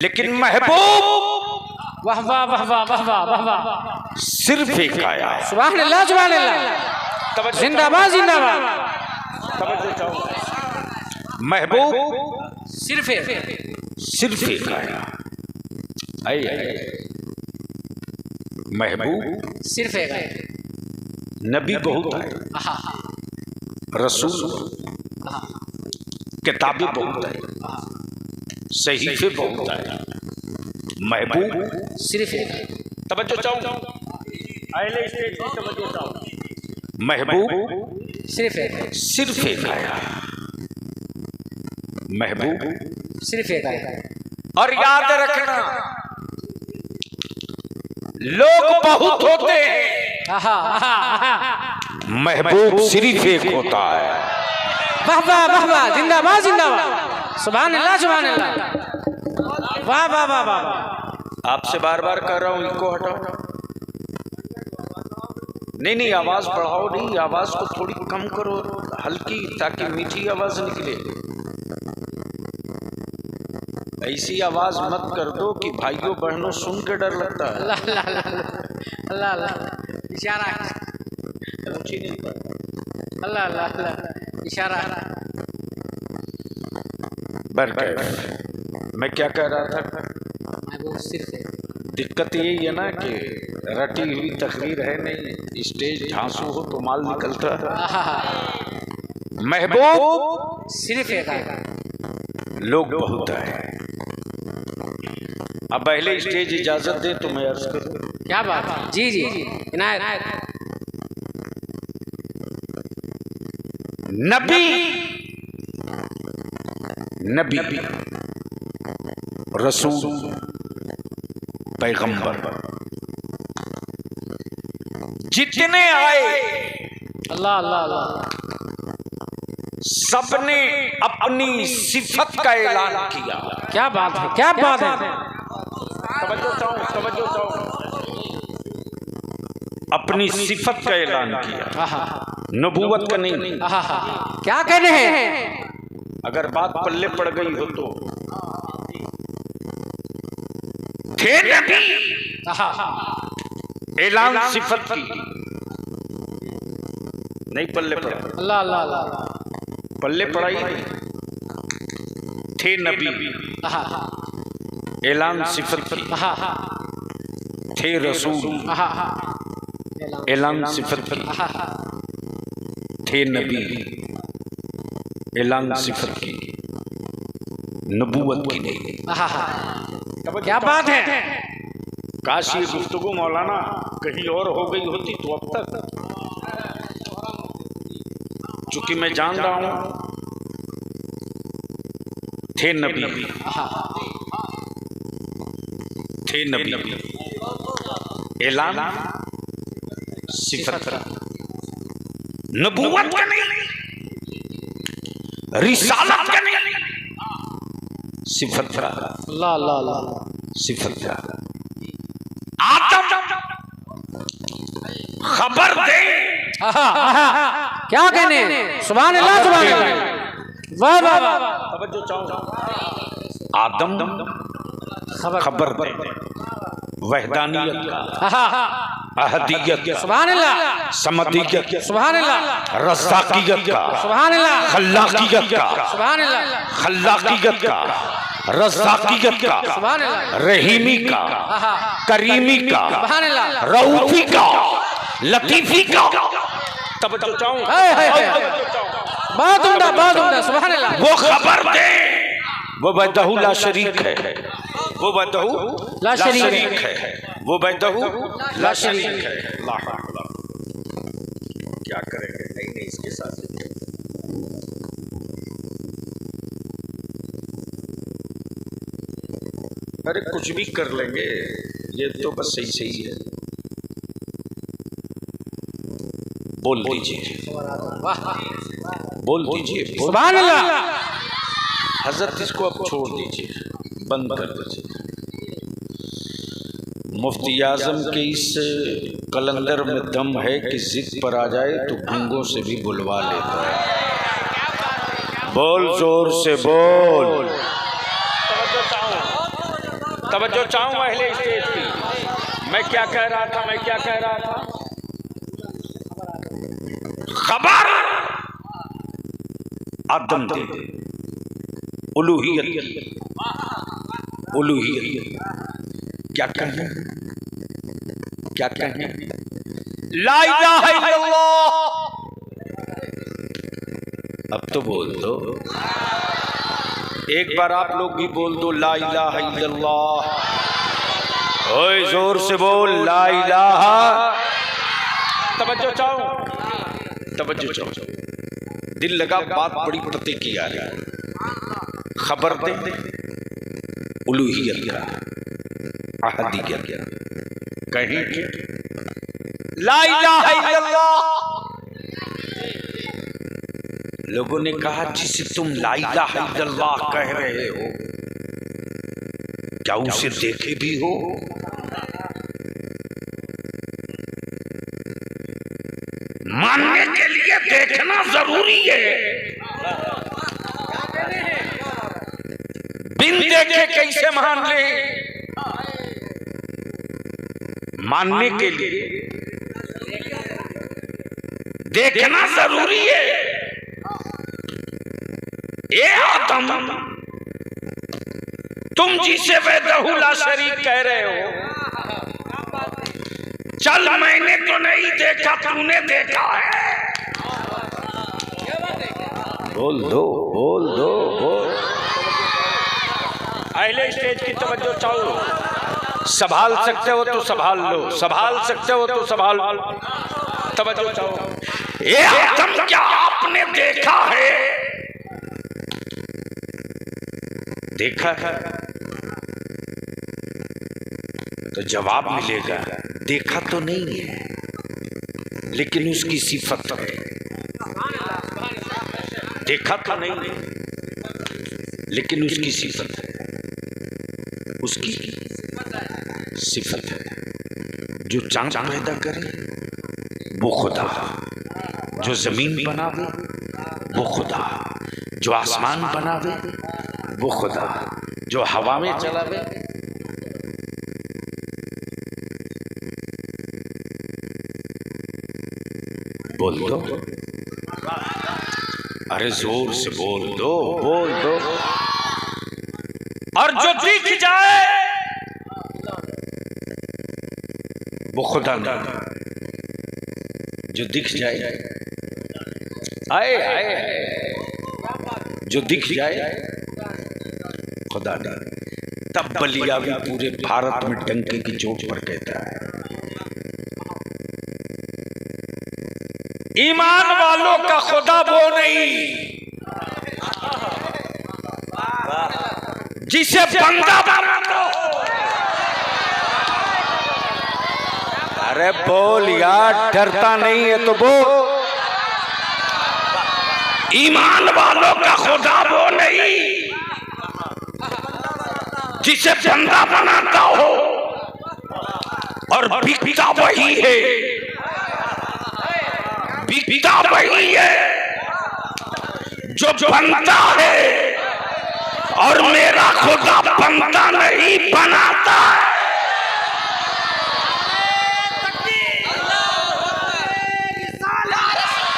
लेकिन महबूब वाह वाह वाह वाह वाह वाह वाह वाह, सिर्फ एक आया। सुभान अल्लाह सुभान अल्लाह, जिंदाबाद जिंदाबाद। महबूब सिर्फ एक आया। महबूब सिर्फ एक नबी बहुत है, रसूल किताबें बहुत है, सहीफे बहुत है। महबूब सिर्फ एक। तवज्जो चाहूं, अहले स्टेज की तवज्जो चाहूं। महबूब सिर्फ एक आया। महबूब सिर्फ एक आया। और याद रखना, लोग बहुत होते हैं, महबूब सिर्फ एक होता है। वाह वाह वाह वाह, जिंदाबाद जिंदाबाद, सुभान अल्लाह सुभान अल्लाह, वाह वाह वाह वाह। आपसे बार बार कह रहा हूं, इनको हटाओ। नहीं, आवाज बढ़ाओ नहीं, आवाज को थोड़ी कम करो, हल्की, ताकि मीठी आवाज निकले। ऐसी आवाज मत कर दो कि भाइयों बहनों सुन के डर लगता है। अल्लाह अल्लाह इशारा, अल्लाह अल्लाह इशारा। बरकत मैं क्या कह रहा था? दिक्कत यही है ना कि रटी हुई तकरीर है नहीं, स्टेज झांसू हो तो माल निकलता है। महबूब सिर्फ एक आया। लोग बहुत है। अब पहले स्टेज इजाजत दे तो मैं अर्ज करूं। क्या बात है? जी जी इनायत। नबी रसूल पैगंबर जितने आए, अल्लाह अल्लाह अल्लाह, सबने अपनी सिफत का ऐलान किया। क्या बात है, क्या बात है। तवज्जो चाहूं। अपनी सिफत का ऐलान किया, नबूवत का नहीं। क्या कह रहे हैं? अगर बात पल्ले पड़ गई हो तो थे नबी, ऐलान सिफत की, नहीं पल्ले पड़ा। अल्लाह अल्लाह अल्लाह, पल्ले पड़ाई नहीं, थे नबी, ऐलान सिफत की, थे रसूल, ऐलान सिफत की, थे नबी, ऐलान सिफत की, नबूवत की नहीं। क्या बात है। काश ये गुफ्तगू मौलाना कहीं और हो गई होती तो अब तक, चूंकि मैं जान रहा हूं थे नबी, ऐलान सिफत, नबूवत का नहीं, रिसालत का नहीं, सिफत का। अल्लाह अल्लाह अल्लाह, सिफत का। आदम खबर दे, क्या कहने? सुभान अल्लाह सुभान अल्लाह, वाह वाह वाह। तवज्जो चाहूं। आदम खबर दे वहदानियत का, अहदियत का, सुभान अल्लाह, समदियत का, सुभान अल्लाह, रज़ाकियत का, सुभान अल्लाह, खल्लाकियत का, सुभान अल्लाह, खल्लाकियत का, रज़ाकियत का, सुभान अल्लाह, रहीमी का, करीमी का, सुभान अल्लाह, रऊफी का, लतीफी का। तवज्जो चाहूं। बहुत उम्दा, सुभान अल्लाह। वो खबर दे, वो वहदहू ला शरीक है, वो वहदहू ला शरीक है, वो वहदहू ला शरीक है। क्या करेंगे? नहीं इसके साथ अरे कुछ भी कर लेंगे, ये तो बस सही है। बोल दीजिए, बोल दीजिए, सुभान अल्लाह। हजरत इसको अब छोड़ दीजिए, बंद कर दीजिए। मुफ्ती आजम के इस कलंदर में दम है कि जिद पर आ जाए तो गंगों से भी बुलवा लेता है। बोल जोर से बोल। तवज्जो चाहूं अहले स्टेज की। मैं क्या कह रहा था, मैं क्या कह रहा था? खबर आदम दे उलूहियत, उलूहियत क्या कहें, क्या कहें? ला इलाहा इल्लल्लाह। अब तो बोल दो, एक बार आप लोग भी बोल दो ला इलाहा इल्लल्लाह। ओए जोर से बोल ला इलाहा। तवज्जो चाहो, तवज्जो चाहो। दिल लगा बात बड़ी पते की आ रही। खबर दे उलूहियत क्या, अहदियत क्या, कहीं ला इलाहा इल्लल्लाह। लोगों ने कहा जिसे तुम ला इलाहा इल्लल्लाह कह रहे हो, क्या उसे देखे भी हो? मानने के लिए देखना जरूरी है। बिन देखे कैसे मान ले? मानने के लिए देखना जरूरी है। ए आदम, तुम जिसे वहदहू ला शरीक कह रहे हो, चल मैंने तो नहीं देखा, तूने देखा है। बोल दो, बोल दो, बोल। अहले स्टेज की तवज्जो चाहो। संभाल सकते हो तो संभाल लो, संभाल सकते हो तो संभाल लो। तवज्जो चाहो। ये आदम क्या आपने देखा है? देखा है तो जवाब मिलेगा देखा तो नहीं है, लेकिन उसकी सिफत है। देखा तो नहीं है, लेकिन उसकी सिफत है, उसकी सिफत है। जो चांद पैदा करे वो खुदा, जो जमीन बनावे वो खुदा, जो आसमान बनावे वो खुदा, जो हवा में चलावे। बोल दो, अरे जोर से बोल दो, बोल दो। और जो दिख जाए वो खुदा नहीं, जो दिख जाए, आए आए, जो दिख जाए खुदा नहीं। तब बलिया भी पूरे भारत में डंके की चोट पर कहता है, ईमान वालों का खुदा वो नहीं जिसे बंदा बनाता हो। अरे बोल यार, डरता नहीं है तो बोल। ईमान वालों का खुदा वो नहीं जिसे बंदा बनाता हो, और बिकता वही है, बिकता वही है जो बनता है। और मेरा खुदा बनता नहीं, बनाता है।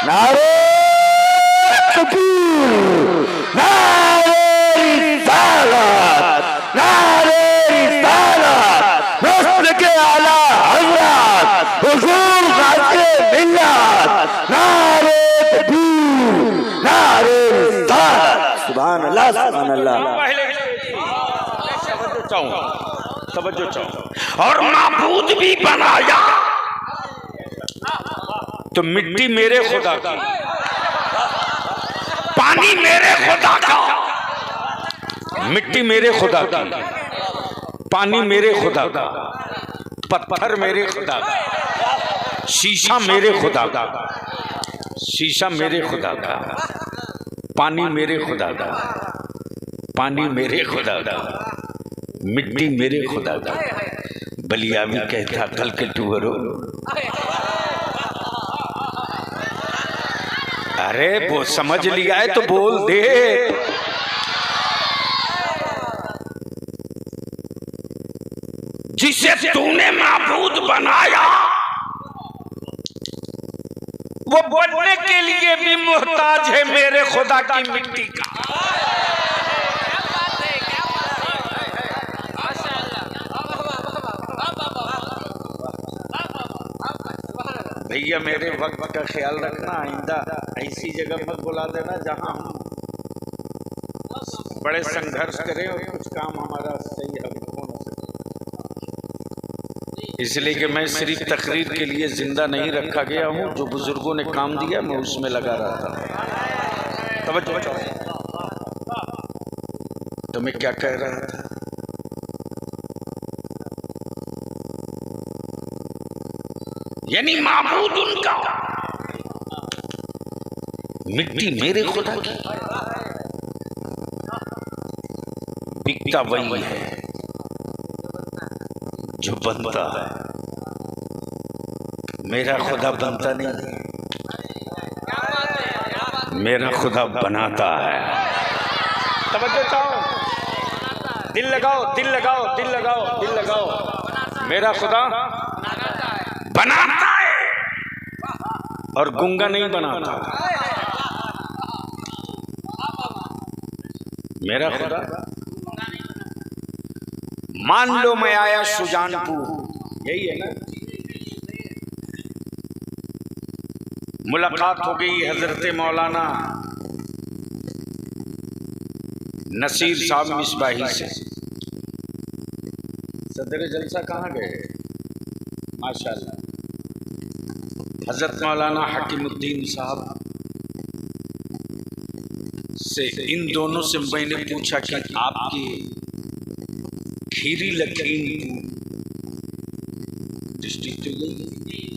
नारे तकबीर, नारे रिसालत, नारे रिसालत, रसूल के आला हज़रत हुजूर गाज़ी मिल्लत, नारे तकबीर, नारे रिसालत। सुभान अल्लाह, सुभान अल्लाह। तवज्जो चाहो। और माबूद भी बनाया तो मिट्टी मेरे खुदा की, पानी मेरे खुदा का, मिट्टी मेरे खुदा की, पानी मेरे खुदा का, पत्थर मेरे खुदा का, शीशा मेरे खुदा का, शीशा मेरे खुदा का, पानी मेरे खुदा का, पानी मेरे खुदा का, मिट्टी मेरे खुदा का। बलिया भी कहता कल के टूरो। अरे वो समझ लिया है तो बोल दे। जिसे तूने माबूद बनाया वो बनने के लिए भी मोहताज है मेरे खुदा की मिट्टी का। भैया मेरे वक्त का ख्याल रखना, आइंदा ऐसी जगह मत बुला देना जहां हम बड़े संघर्ष करें और कुछ काम हमारा सही हो न सके। इसलिए कि मैं सिर्फ तकरीर के लिए जिंदा नहीं रखा गया हूं, जो बुजुर्गों ने काम दिया मैं उसमें लगा रहा था। तवज्जो, तो मैं क्या कह रहा था? यानी माबूद उनका, मिट्टी मेरे खुदा की, बिकता वही है जो बनता है। मेरा खुदा बनता नहीं है, मेरा खुदा बनाता है। तवज्जो चाहो, दिल लगाओ, दिल लगाओ, दिल लगाओ, दिल लगाओ। मेरा खुदा बनाता है और गूंगा नहीं बनाता। मेरा खुदा, मान लो मैं आया सुजानपुर, यही है ना, मुलाकात हो गई हजरत मौलाना नसीर साहब मिसबाही से। सदर जलसा कहाँ गए? माशाल्लाह। हजरत मौलाना हकीमुद्दीन साहब से, इन दोनों से मैंने पूछा कि आपके खीरी लखीमपुर डिस्ट्रिक्ट तो यही,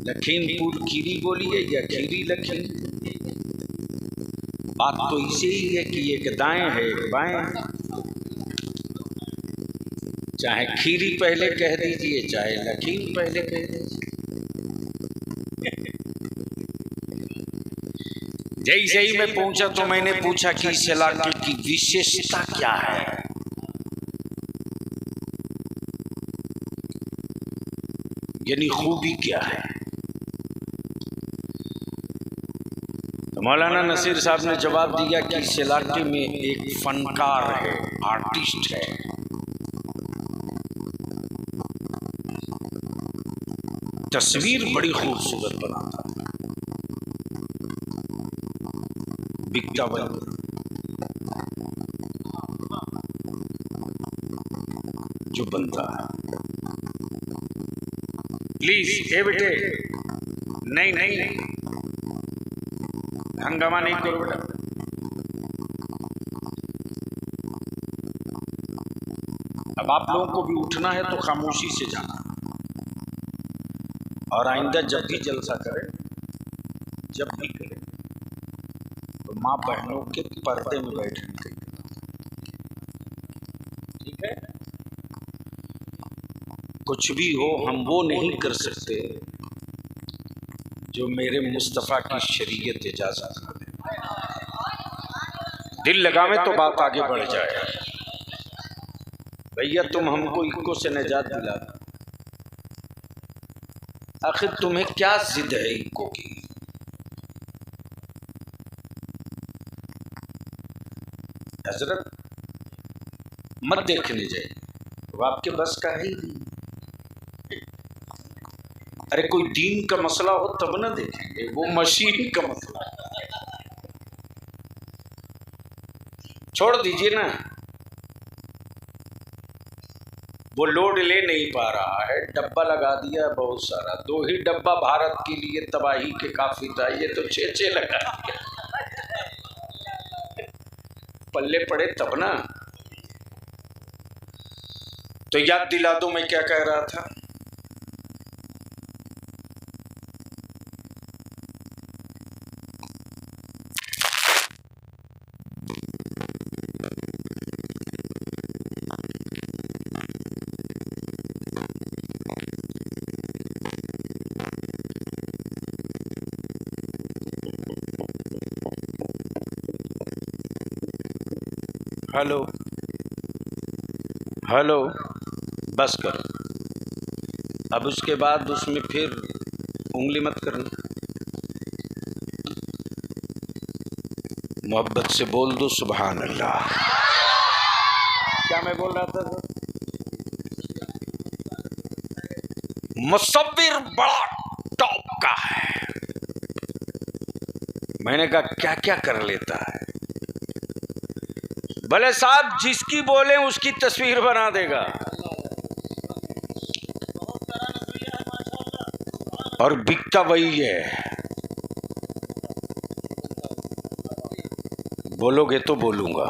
लखीमपुर खीरी बोलिए या खीरी लखीम, बात तो इसे ही है कि एक दाएं है एक बाएं। चाहे खीरी पहले कह दीजिए, चाहे लखीम पहले कह दीजिए। जैसे ही मैं पहुंचा तो मैंने पूछा कि इस इलाके की विशेषता क्या है। यानी खूबी क्या है। तो मौलाना नसीर साहब ने जवाब दिया कि इस इलाके में एक फनकार है, आर्टिस्ट है, तस्वीर बड़ी खूबसूरत बनाता है, बिकता वही जो बनता है। प्लीज ए बेटे, नहीं नहीं हंगामा नहीं करो बेटा। अब आप लोगों को भी उठना है तो खामोशी से जाना, और आइंदा जब भी जलसा करें, जब भी करें, तो माँ बहनों के पर्दे में बैठने के, ठीक है? कुछ भी हो, हम वो नहीं कर सकते जो मेरे मुस्तफ़ा की शरीयत इजाज़त न दे। दिल लगावे तो बात आगे बढ़ जाए। भैया तुम हमको इक्को से निजात दिला दो, आखिर तुम्हें क्या जिद है इक्को की? हजरत मत देखने जाए, वो आपके बस का है ही नहीं। अरे कोई दीन का मसला हो तब ना देखेंगे, वो मशीन का मसला है। छोड़ दीजिए ना, वो लोड ले नहीं पा रहा है, डब्बा लगा दिया बहुत सारा। 2 ही डब्बा भारत के लिए तबाही के काफी था, ये तो 6-6 लगा दिया। पल्ले पड़े तब ना। तो याद दिला दो मैं क्या कह रहा था। हेलो हेलो, बस करो। अब उसके बाद उसमें फिर उंगली मत करना, मोहब्बत से बोल दो सुभान अल्लाह। क्या मैं बोल रहा था सर? मुसव्विर बड़ा टॉप का है। मैंने कहा क्या क्या कर लेता है? भले साहब जिसकी बोले उसकी तस्वीर बना देगा, और बिकता वही है। बोलोगे तो बोलूंगा,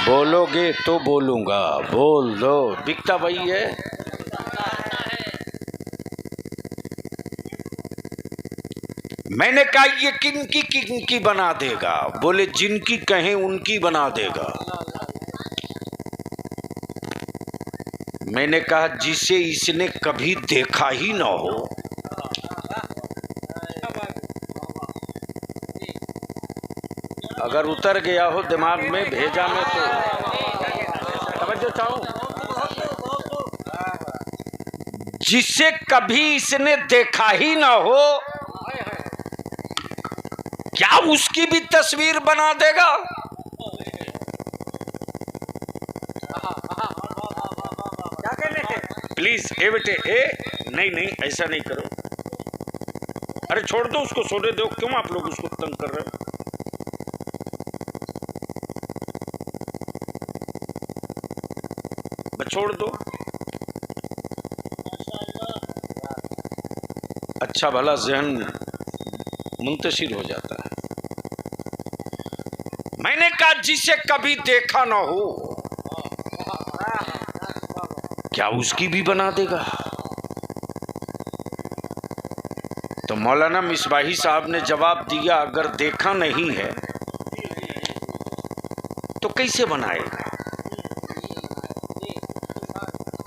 बोलोगे तो बोलूंगा, बोल दो, बिकता वही है। मैंने कहा ये किनकी बना देगा? बोले जिनकी कहें उनकी बना देगा। मैंने कहा जिसे इसने कभी देखा ही ना हो, अगर उतर गया हो दिमाग में भेजा में तो समझो चाहूं, जिसे कभी इसने देखा ही ना हो, क्या उसकी भी तस्वीर बना देगा? प्लीज ए बेटे ए, नहीं ऐसा नहीं करो। अरे छोड़ दो उसको, सोने दो, क्यों आप लोग उसको तंग कर रहे हो? छोड़ दो, अच्छा भला ज़हन मुंतशिर हो जाता है। मैंने कहा जिसे कभी देखा ना हो, क्या उसकी भी बना देगा? तो मौलाना मिसबाही साहब ने जवाब दिया, अगर देखा नहीं है तो कैसे बनाएगा?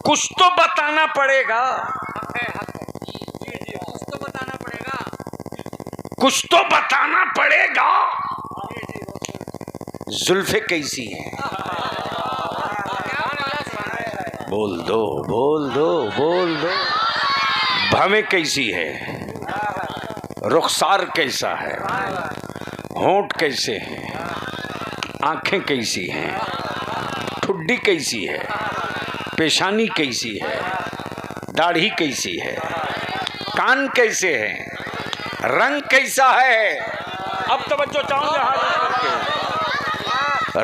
कुछ तो बताना पड़ेगा, कुछ तो बताना पड़ेगा। जुल्फे कैसी हैं? बोल दो, बोल दो, बोल दो। भवें कैसी है? रुखसार कैसा है? होंठ कैसे हैं? आंखें कैसी हैं? ठुड्डी कैसी है? पेशानी कैसी है? दाढ़ी कैसी है? कान कैसे हैं? रंग कैसा है? अब तवज्जो चाहूंगा हाथ करके।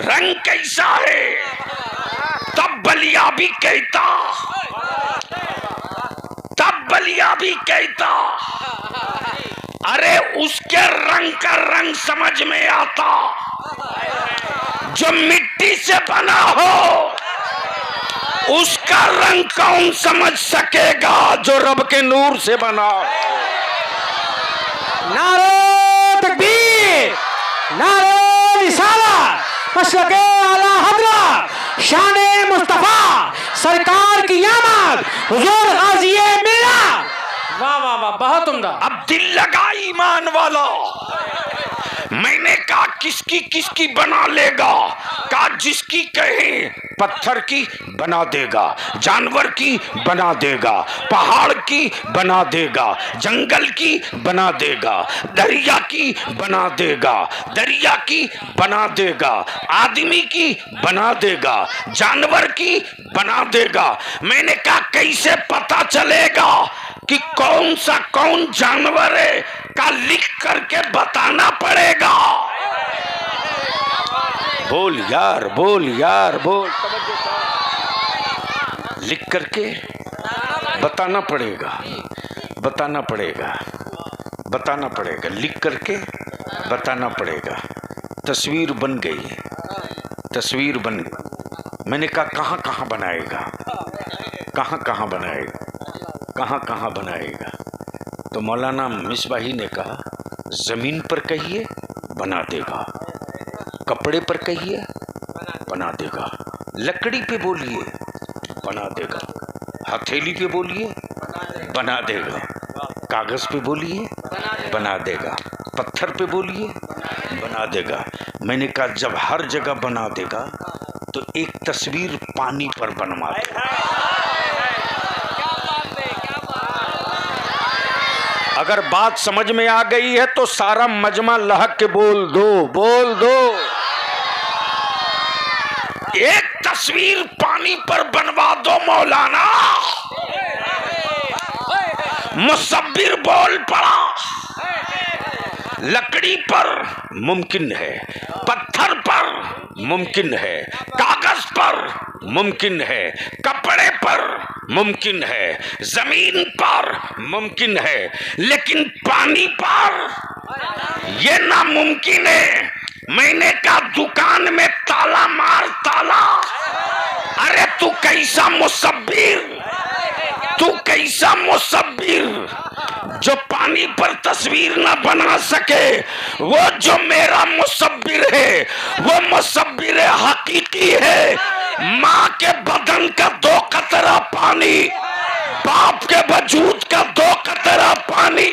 रंग कैसा है? तब बलिया भी कहता, तब बलिया भी कहता, अरे उसके रंग का रंग समझ में आता जो मिट्टी से बना हो। उसका रंग कौन समझ सकेगा जो रब के नूर से बना हो। नारे तकबीर, नारे रिसालत, मशरक़े आला हज़रत, शाने मुस्तफ़ा सरकार की आमद, हुज़ूर गाज़ी मिल्लत। वाह वाह वाह, बहुत उम्दा। अब दिल लगा ईमान वाला। मैंने कहा किसकी बना लेगा? कहा जिसकी कहे पत्थर की बना देगा, जानवर की बना देगा, पहाड़ की बना देगा, जंगल की बना देगा, दरिया की बना देगा, दरिया की बना देगा, आदमी की बना देगा, जानवर की बना देगा। मैंने कहा कैसे पता चलेगा कि कौन सा कौन जानवर है? का लिख करके बताना पड़ेगा। बोल यार, बोल यार, बोल। लिख करके बताना पड़ेगा, बताना पड़ेगा, बताना पड़ेगा, लिख करके बताना पड़ेगा। तस्वीर बन गई, तस्वीर बन गई। मैंने कहा कहाँ कहाँ बनाएगा, कहाँ कहाँ बनाएगा, कहाँ कहाँ बनाएगा? तो मौलाना मिसबाही ने कहा जमीन पर कहिए बना देगा, कपड़े पर कहिए बना देगा, लकड़ी पे बोलिए बना देगा, हथेली पे बोलिए बना देगा, कागज पे बोलिए बना देगा, पत्थर पे बोलिए बना देगा। मैंने कहा जब हर जगह बना देगा तो एक तस्वीर पानी पर बनवा दो। अगर बात समझ में आ गई है तो सारा मजमा लहक के बोल दो, बोल दो। एक तस्वीर पानी पर बनवा दो मौलाना। मुसब्बिर बोल पड़ा। लकड़ी पर मुमकिन है, पत्थर पर मुमकिन है, कागज पर मुमकिन है, कपड़े पर मुमकिन है, जमीन पर मुमकिन है, लेकिन पानी पर यह नामुमकिन है। मैंने कहा दुकान में ताला मार ताला। अरे तू कैसा मुसब्बिर, तू कैसा मुसब्बिर जो पानी पर तस्वीर ना बना सके। वो जो मेरा मुसब्बिर है वो मुसब्बिर हकीकी है। माँ के बदन का 2 कतरा पानी, बाप के वजूद का 2 कतरा पानी,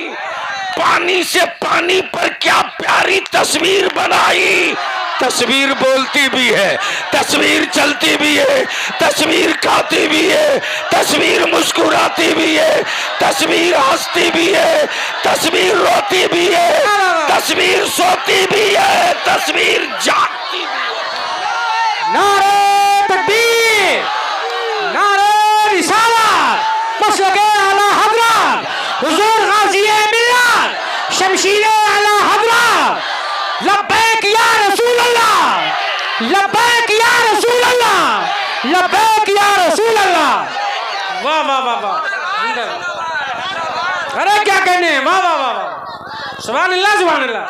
पानी से पानी पर क्या प्यारी तस्वीर बनाई। तस्वीर बोलती भी है, तस्वीर चलती भी है, तस्वीर खाती भी है, तस्वीर मुस्कुराती भी है, तस्वीर हंसती भी है, तस्वीर रोती भी है, तस्वीर सोती भी है, तस्वीर जागती भी है। नारे तकबीर, नारे रिसालत, मसलके आला हज़रत हुजूर गाज़ी-ए मिल्लत, शमशीरे आला हज़रत। लब्बैक या रसूल अल्लाह, लब्बैक या रसूल अल्लाह, लब्बैक या रसूल अल्लाह। वाह वाह वाह वाह, अरे क्या कहने हैं, वाह वाह वाह वाह, सुभान अल्लाह सुभान अल्लाह।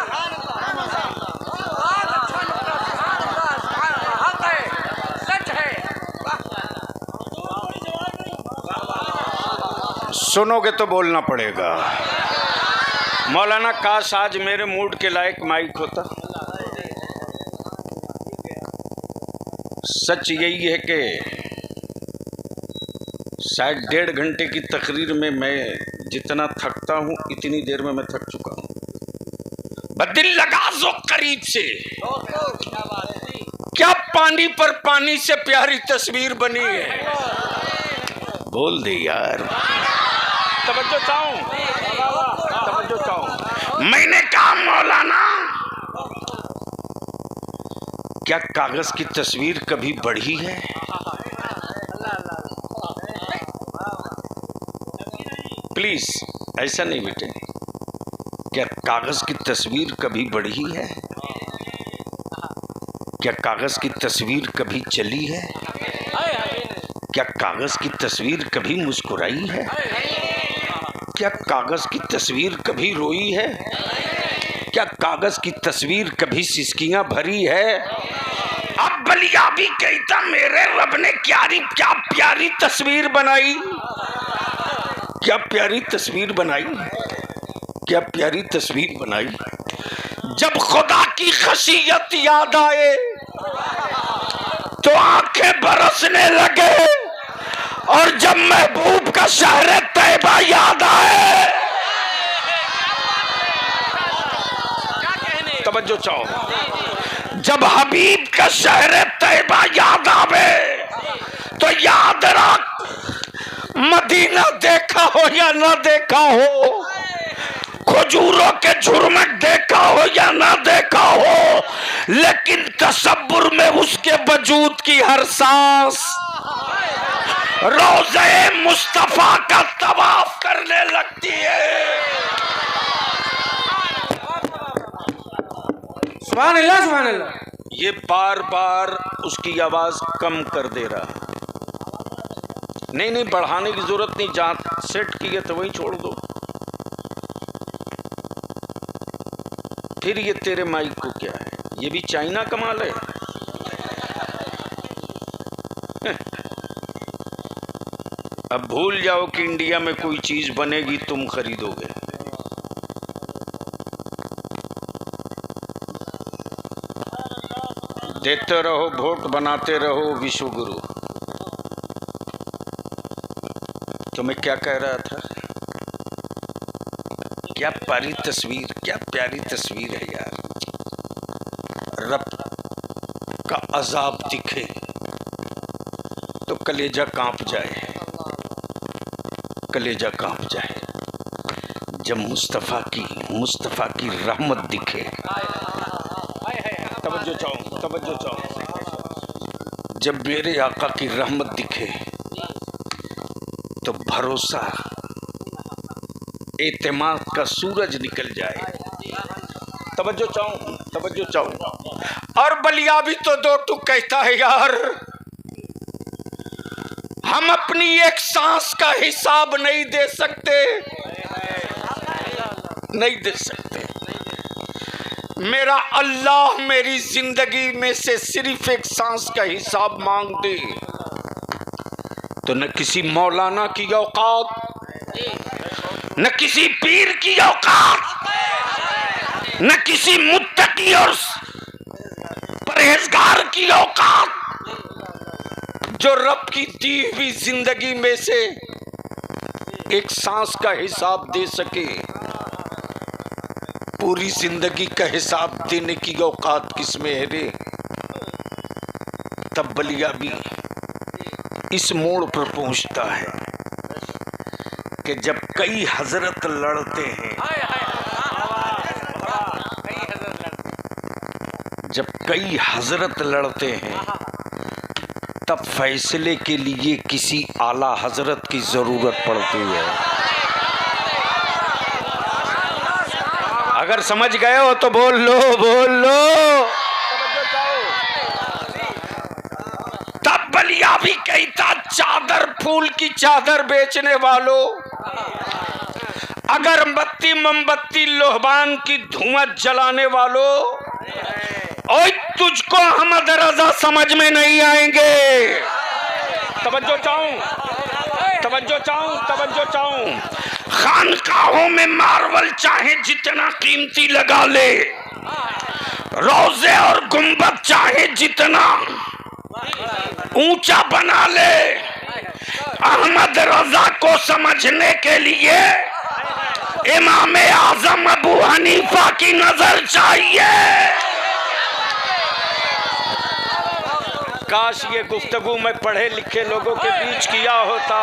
सुनोगे तो बोलना पड़ेगा। मौलाना काश आज मेरे मूड के लायक माइक होता। सच यही है कि शायद 1.5 घंटे की तकरीर में मैं जितना थकता हूँ इतनी देर में मैं थक चुका हूँ। बदिल लगा जो करीब से, क्या पानी पर पानी से प्यारी तस्वीर बनी है। बोल दे यार, तवज्जो चाहूं, तवज्जो चाहूं। मैंने कहा मौलाना क्या कागज की तस्वीर कभी बढ़ी है? प्लीज ऐसा नहीं बेटे, क्या कागज की तस्वीर कभी बढ़ी है? क्या कागज की तस्वीर कभी चली है? क्या कागज की तस्वीर कभी मुस्कुराई है? क्या कागज की तस्वीर कभी रोई है? क्या कागज की तस्वीर कभी सिसकियां भरी है? अब बलिया भी कहता मेरे रब ने क्या प्यारी तस्वीर बनाई, क्या प्यारी तस्वीर बनाई, क्या प्यारी तस्वीर बनाई। जब खुदा की खशियत याद आए तो आंखें बरसने लगे, और जब महबूब का शहर तैयबा याद आए, तवज्जो चाहो, जब हबीब का शहर तैयबा याद आवे तो याद रख मदीना देखा हो या ना देखा हो, खजूरों के झुरमुट देखा हो या ना देखा हो, लेकिन तसब्बुर में उसके वजूद की हर सांस रोज़े मुस्तफा का तवाफ करने लगती है। सुभान अल्लाह सुभान अल्लाह। ये बार बार उसकी आवाज कम कर दे रहा। नहीं बढ़ाने की जरूरत नहीं, जहां सेट की है तो वहीं छोड़ दो। फिर ये तेरे माइक को क्या है, ये भी चाइना कमाल है। अब भूल जाओ कि इंडिया में कोई चीज बनेगी तुम खरीदोगे। देते रहो वोट, बनाते रहो विश्व गुरु। तो मैं क्या कह रहा था, क्या प्यारी तस्वीर, क्या प्यारी तस्वीर है यार। रब का अजाब दिखे तो कलेजा कांप जाए, कलेजा कांप जाए। जब मुस्तफ़ा की रहमत दिखे, तवज्जो चाहो, जब मेरे आका की रहमत दिखे तो भरोसा, एतमाद का सूरज निकल जाए। तवज्जो चाहो। और बलिया भी तो दो टूक कहता है यार, हम अपनी एक सांस का हिसाब नहीं दे सकते, नहीं दे सकते। मेरा अल्लाह मेरी जिंदगी में से सिर्फ एक सांस का हिसाब मांग दे तो न किसी मौलाना की औकात, न किसी पीर की औकात, न किसी मुत्तकी और परहेजगार की औकात, जो रब की दी हुई जिंदगी में से एक सांस का हिसाब दे सके। पूरी जिंदगी का हिसाब देने की औकात किसमें है रे? तब बलिया भी इस मोड़ पर पहुंचता है कि जब कई हजरत लड़ते हैं, जब कई हजरत लड़ते हैं, तब फैसले के लिए किसी आला हजरत की जरूरत पड़ती है। अगर समझ गए हो तो बोल लो, बोल लो। तब बलिया भी कहता, चादर फूल की चादर बेचने वालों, अगरबत्ती मोमबत्ती लोहबान की धुआं जलाने वालों, ओए तुझको अहमद रजा समझ में नहीं आएंगे। तवज्जो चाहूं। खानकाहों में मार्बल चाहे जितना कीमती लगा ले, रोजे और गुंबद चाहे जितना ऊंचा बना ले, अहमद रजा को समझने के लिए इमाम आजम अबू हनीफा की नजर चाहिए। काश ये गुफ्तगू मैं पढ़े लिखे लोगों के बीच किया होता,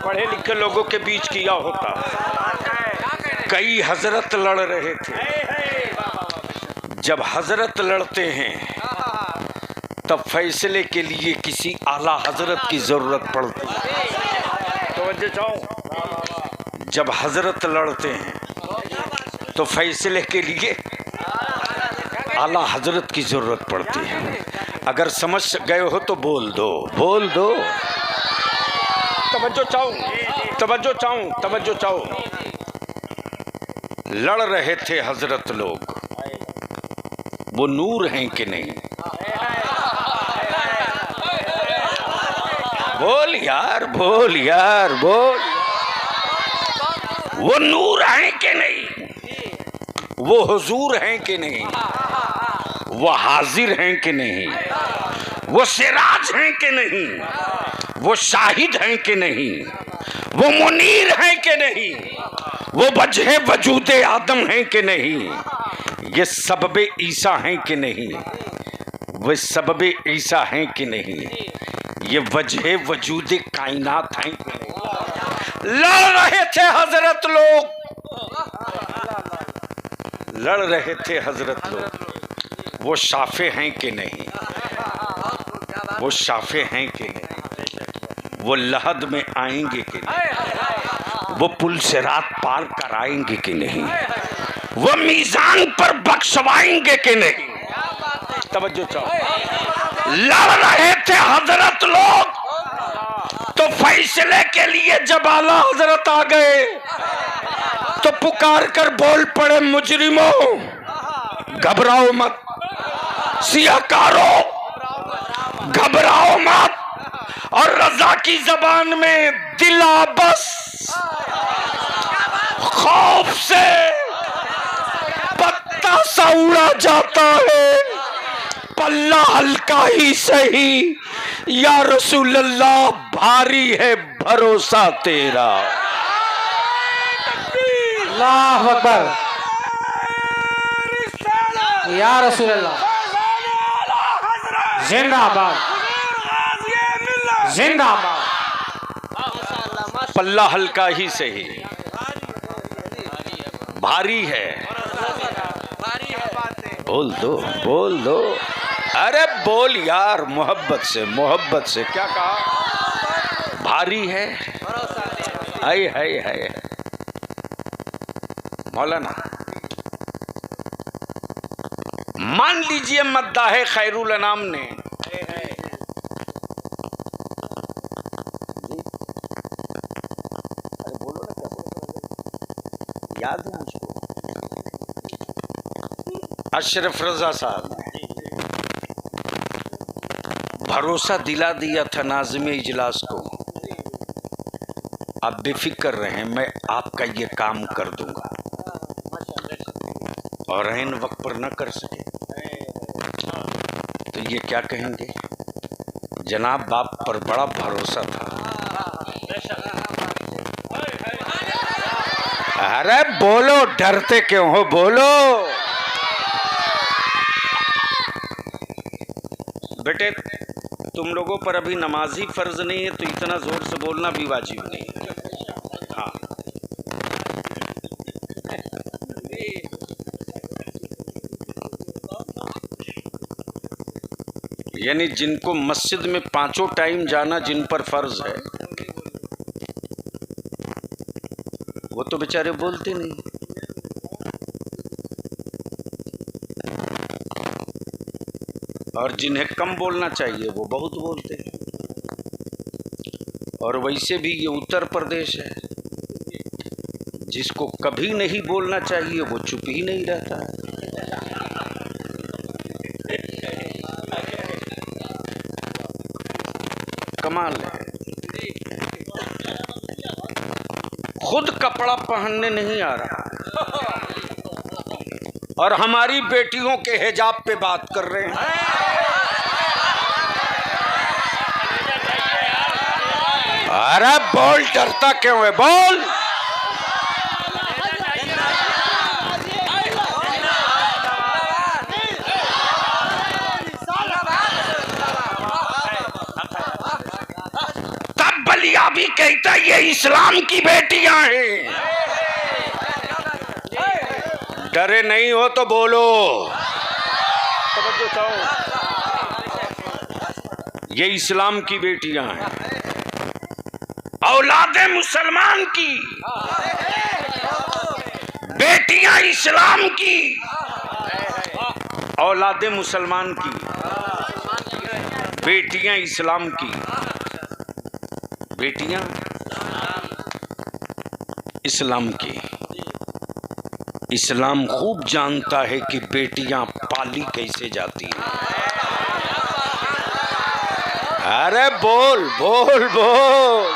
पढ़े लिखे लोगों के बीच किया होता। कई हजरत लड़ रहे थे। जब हजरत लड़ते हैं तब फैसले के लिए किसी आला हजरत की जरूरत पड़ती है। तवज्जो चाहो। जब हजरत लड़ते हैं तो फैसले के लिए आला हजरत की जरूरत पड़ती है। अगर समझ गए हो तो बोल दो, बोल दो। तवज्जो चाहूं। लड़ रहे थे हजरत लोग, वो नूर हैं कि नहीं? बोल यार, बोल यार, बोल। वो नूर हैं कि नहीं? वो हुजूर हैं कि नहीं? वो हाजिर हैं कि नहीं? वो सिराज हैं कि नहीं? वो शाहिद हैं कि नहीं? वो मुनीर हैं कि नहीं? वो वजह वजूदे आदम हैं कि नहीं? ये सबबे ईसा हैं कि नहीं? वो सबबे ईसा हैं कि नहीं? ये वजह वजूदे कायनात हैं कि नहीं? लड़ रहे थे हजरत लोग, लड़ रहे थे हजरत लोग। वो शाफे हैं कि नहीं? वो शाफे हैं कि नहीं? वो लहद में आएंगे कि नहीं? वो पुल से रात पार कराएंगे कि नहीं? वो मीजान पर बख्शवाएंगे कि नहीं? तवज्जो चाहो। लड़ रहे थे हजरत लोग, तो फैसले के लिए जब आला हजरत आ गए तो पुकार कर बोल पड़े, मुजरिमों घबराओ मत, सियाकारों घबराओ मत। और रजा की जबान में दिला बस खौफ से पत्ता सा उड़ा जाता है, पल्ला हल्का ही सही, या रसूल अल्लाह भारी है भरोसा तेरा। अल्लाह अकबर, या रसूल अल्लाह जिंदाबाद। जिंदाबाद। पल्ला हल्का ही सही, भारी है। बोल दो, बोल दो, अरे बोल यार, मोहब्बत से क्या कहा? भारी है। हाय हाय हाय मौलाना, मान लीजिए मद्दाह खैरुल अनाम ने याद है मुझको, अशरफ रजा साहब ने भरोसा दिला दिया था नाज़िम इजलास को, आप बेफिक्र रहें, मैं आपका ये काम कर दूंगा। और ऐन वक्त पर न कर सके तो ये क्या कहेंगे? जनाब बाप पर बड़ा भरोसा था। अरे बोलो, डरते क्यों हो, बोलो। बेटे तुम लोगों पर अभी नमाज ही फर्ज नहीं है, तो इतना जोर से बोलना भी वाजिब नहीं है। हाँ, यानी जिनको मस्जिद में पांचों टाइम जाना जिन पर फर्ज है, वो तो बेचारे बोलते नहीं। और जिन्हें कम बोलना चाहिए वो बहुत बोलते हैं। और वैसे भी ये उत्तर प्रदेश है, जिसको कभी नहीं बोलना चाहिए वो चुप ही नहीं रहता है। कमाल है, खुद कपड़ा पहनने नहीं आ रहा और हमारी बेटियों के हिजाब पे बात कर रहे हैं। अरे बोल, डरता क्यों है, बोल। तब बलिया भी कहता ये इस्लाम की बेटियां हैं। डरे नहीं हो तो बोलो, ये इस्लाम की बेटियां हैं, औलादे मुसलमान की, बेटियां इस्लाम की, औलादे मुसलमान की, बेटियां इस्लाम की, बेटियां इस्लाम की। इस्लाम खूब जानता है कि बेटियां पाली कैसे जाती हैं। अरे बोल बोल बोल,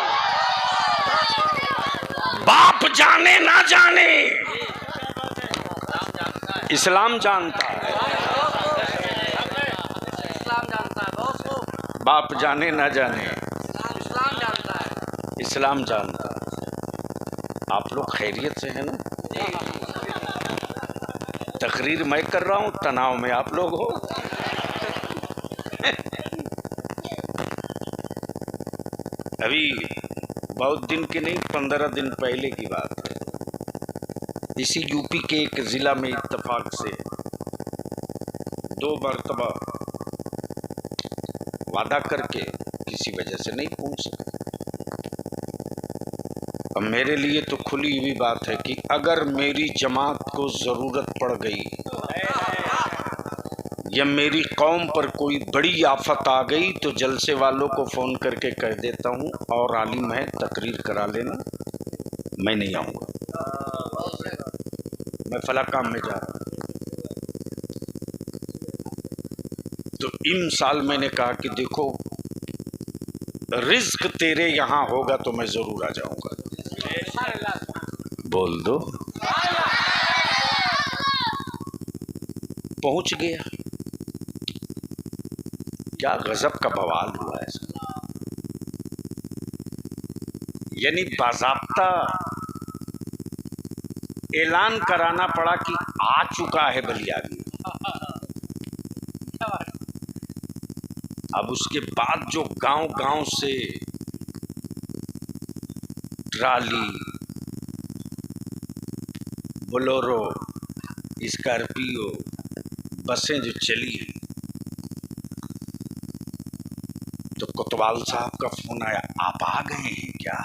बाप जाने ना जाने, इस्लाम जानता है। बाप जाने ना जाने, इस्लाम जानता है। आप लोग खैरियत से हैं ना? तकरीर मैं कर रहा हूं, तनाव में आप लोग हो। अभी बहुत दिन की नहीं, 15 दिन पहले की बात है। इसी यूपी के एक जिला में इत्तेफाक से 2 मरतबा वादा करके किसी वजह से नहीं पहुंच सके। अब मेरे लिए तो खुली हुई बात है कि अगर मेरी जमात को ज़रूरत पड़ गई या मेरी कौम पर कोई बड़ी आफत आ गई तो जलसे वालों को फ़ोन करके कह देता हूँ, और आलिम है तकरीर करा लेना, मैं नहीं आऊँगा, मैं फला काम में जा रहा हूँ। तो इन साल मैंने कहा कि देखो, रिज्क तेरे यहाँ होगा तो मैं ज़रूर आ जाऊँगा। बोल दो। पहुँच गया। क्या गजब का बवाल हुआ है। यानी बाज़ाब्ता ऐलान कराना पड़ा कि आ चुका है बलिया में। अब उसके बाद जो गांव गांव से ट्राली, बोलेरो, स्कॉर्पियो, बसें जो चली, तो कोतवाल साहब का फोन आया, आप आ गए हैं क्या?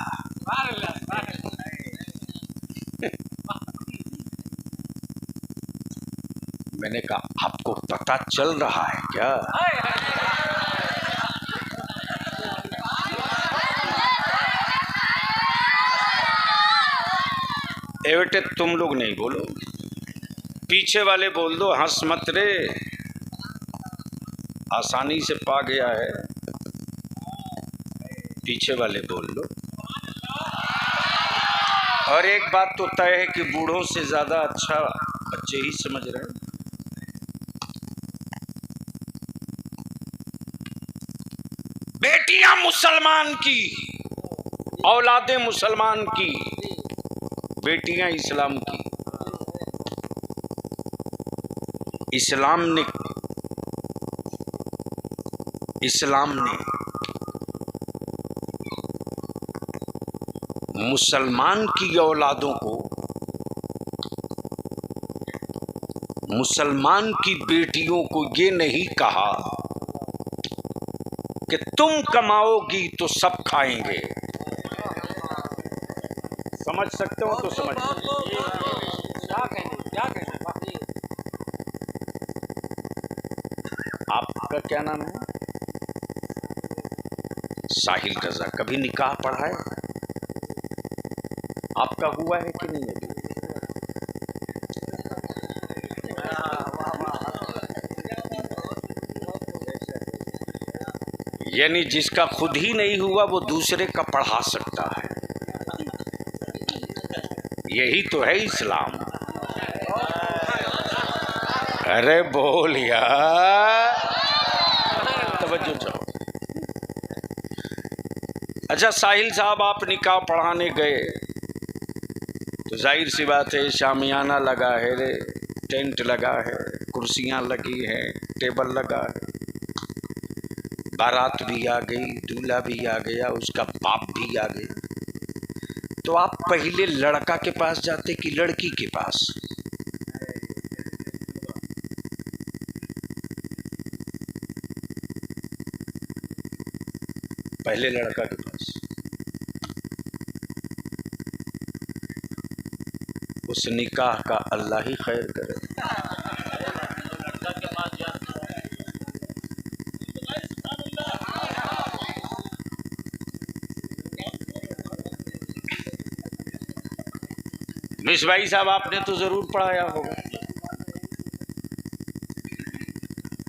मैंने कहा आपको पता चल रहा है क्या? ए बेटे तुम लोग नहीं बोलो, पीछे वाले बोल दो, हंस मत रे, आसानी से पा गया है, पीछे वाले बोल लो। और एक बात तो तय है कि बूढ़ों से ज्यादा अच्छा बच्चे ही समझ रहे हैं। बेटियां मुसलमान की, औलादे मुसलमान की, बेटियां इस्लाम की। इस्लाम ने मुसलमान की औलादों को, मुसलमान की बेटियों को ये नहीं कहा कि तुम कमाओगी तो सब खाएंगे। समझ सकते हो तो समझ। आपका क्या नाम है? साहिल रजा। कभी निकाह पढ़ा है? आपका हुआ है कि नहीं अभी? यानी जिसका खुद ही नहीं हुआ वो दूसरे का पढ़ा सकता है। यही तो है इस्लाम। अरे बोल यार, तवज्जो चाहो। अच्छा साहिल साहब, आप निकाह पढ़ाने गए तो जाहिर सी बात है शामियाना लगा है रे, टेंट लगा है, कुर्सियां लगी हैं, टेबल लगा है, बारात भी आ गई, दूल्हा भी आ गया, उसका बाप भी आ गया। तो आप पहले लड़का के पास जाते कि लड़की के पास? पहले लड़का के पास। उस निकाह का अल्लाह ही खैर करे। मिस भाई साहब, आपने तो जरूर पढ़ाया होगा।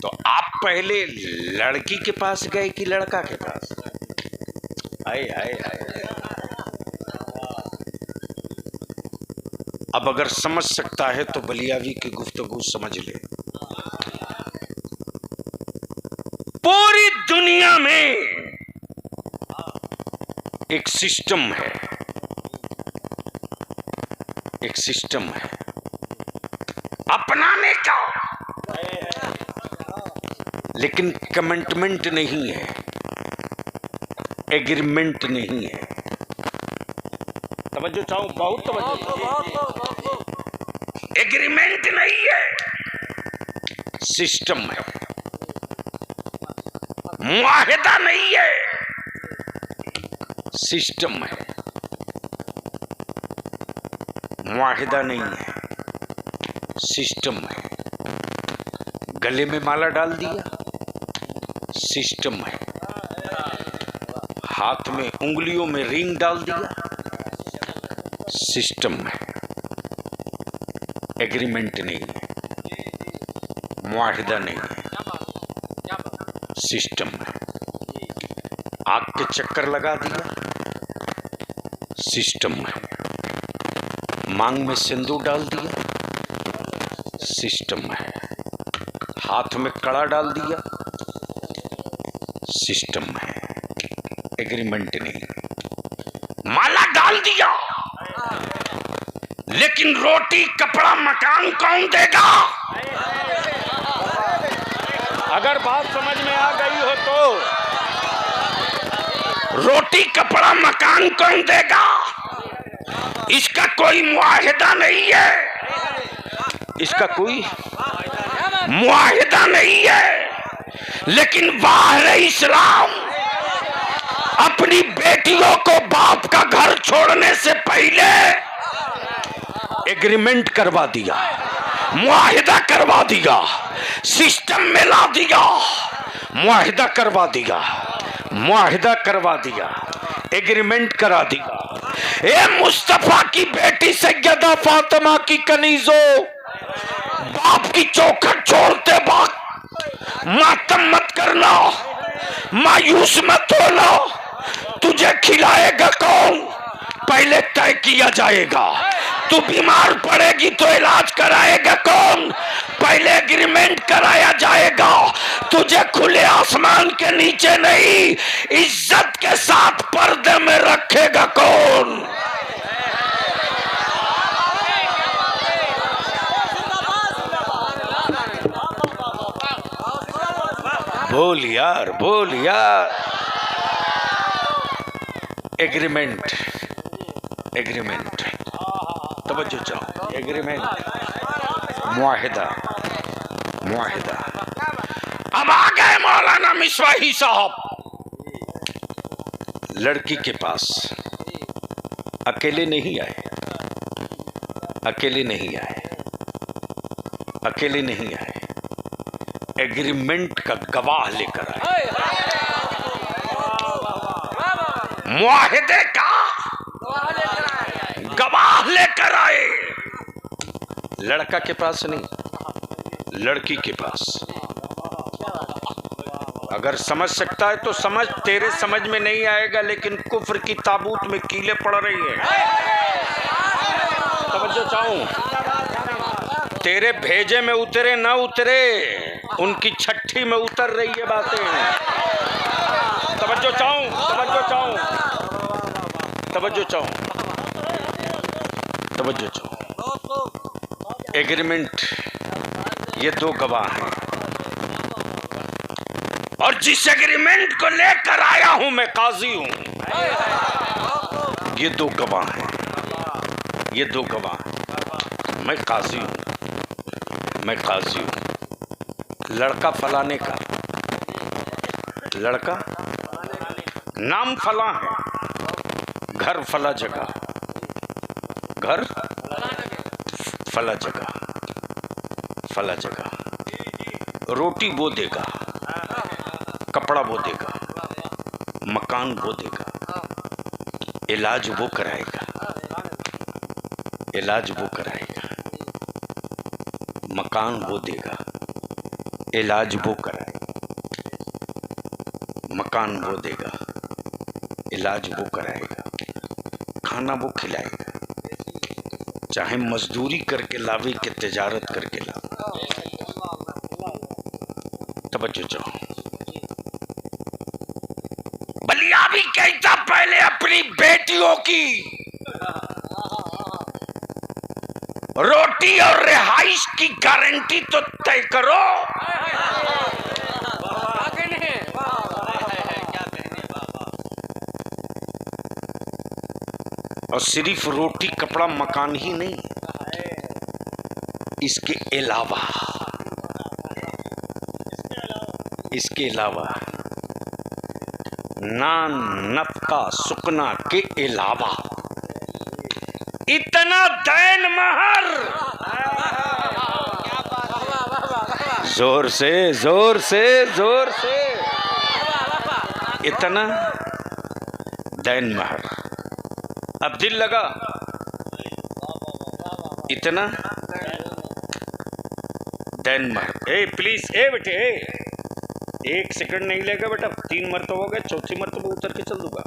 तो आप पहले लड़की के पास गए कि लड़का के पास? आए आए आए। अब अगर समझ सकता है तो बलियावी की गुफ्तगू समझ ले। पूरी दुनिया में एक सिस्टम है, एक सिस्टम है अपनाने का, लेकिन कमिटमेंट नहीं है, एग्रीमेंट नहीं है। तवज्जो चाहो, बहुत तवज्जो। एग्रीमेंट नहीं है, सिस्टम है। मुआहिदा नहीं है, सिस्टम है। मुआहिदा नहीं है, सिस्टम है। गले में माला डाल दिया, सिस्टम है। हाथ में उंगलियों में रिंग डाल दिया, सिस्टम है। एग्रीमेंट नहीं है, मुआहिदा नहीं है, सिस्टम है। आग के चक्कर लगा दिया, सिस्टम है। मांग में सिंदूर डाल दिया, सिस्टम है। हाथ में कड़ा डाल दिया, सिस्टम है। एग्रीमेंट नहीं। माला डाल दिया, लेकिन रोटी कपड़ा मकान कौन देगा? अगर बात समझ में आ गई हो तो रोटी कपड़ा मकान कौन देगा? इसका कोई मुआहिदा नहीं है, इसका कोई मुआहिदा नहीं है। लेकिन बाहर इस्लाम अपनी बेटियों को बाप का घर छोड़ने से पहले एग्रीमेंट करवा दिया, मुआहिदा करवा दिया, सिस्टम में ला दिया, मुआहिदा करवा दिया, मुआहिदा करवा दिया, एग्रीमेंट करा दिया। ए मुस्तफा की बेटी सैयदा फातिमा की कनीजो, बाप की चौखट छोड़ते वक्त मातम मत करना, मायूस मत होना। तुझे खिलाएगा कौन पहले तय किया जाएगा। तू बीमार पड़ेगी तो इलाज कराएगा कौन पहले एग्रीमेंट कराया जाएगा। तुझे खुले आसमान के नीचे नहीं, इज्जत के साथ पर्दे में रखेगा कौन। बोल यार, बोल यार। एग्रीमेंट, एग्रीमेंट, तवज्जो चाहो, एग्रीमेंट, मुआहिदा, मुआहिदा। अब आ गए मौलाना मिसवाही साहब लड़की के पास। अकेले नहीं आए, अकेले नहीं आए, अकेले नहीं आए, एग्रीमेंट का गवाह लेकर आए, मुआहिदे का गवाह लेकर आए। लड़का के पास नहीं, लड़की के पास। अगर समझ सकता है तो समझ, तेरे समझ में नहीं आएगा, लेकिन कुफ्र की ताबूत में कीलें पड़ रही है। तवज्जो चाहूं, तेरे भेजे में उतरे ना उतरे, उनकी छठी में उतर रही है बातें। तवज्जो चाहूं, तवज्जो चाहूं, तवज्जो चाहूं, तवज्जो चाहूं। एग्रीमेंट, ये दो गवाह हैं, और जिस एग्रीमेंट को लेकर आया हूं मैं काजी हूं। ये दो गवाह हैं, ये दो गवाह। मैं काजी हूं, मैं काजी हूं। लड़का फलाने का, लड़का नाम फला है, घर फला जगह, घर फला जगह, फला जगह। रोटी वो देगा, कपड़ा वो देगा, मकान वो देगा, इलाज वो कराएगा, इलाज वो कराएगा, मकान वो देगा, इलाज वो कराएगा, मकान वो देगा, इलाज वो कराएगा, खाना वो खिलाएगा, चाहे मजदूरी करके लावे कि तिजारत करके लावे। तवज्जो चाहो, बलिया भी कहता पहले अपनी बेटियों की रोटी और रिहाइश की गारंटी तो तय करो। और सिर्फ रोटी कपड़ा मकान ही नहीं, इसके अलावा, इसके अलावा नान नफका सुकना के अलावा इतना दैन महर। जोर से, जोर से, जोर से, इतना दैन महर। अब दिल लगा, इतना दैन महर। ए प्लीज, ए बेटे, एक सेकंड नहीं लेगा बेटा, 3 मरतबा हो गए, चौथी मरतबा उतर के चल दूंगा।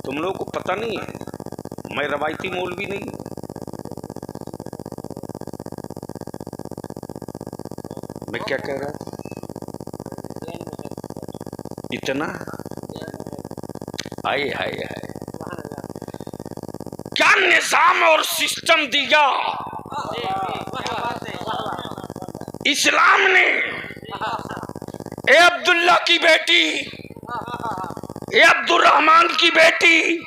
तुम लोगों को पता नहीं है, मैं रवायती मौलवी नहीं हूं। मैं क्या कह रहा हूं? इतना, हाय हाय हाय, क्या निजाम और सिस्टम दिया इस्लाम ने। ए अब्दुल्ला की बेटी, ए अब्दुर्रहमान की बेटी,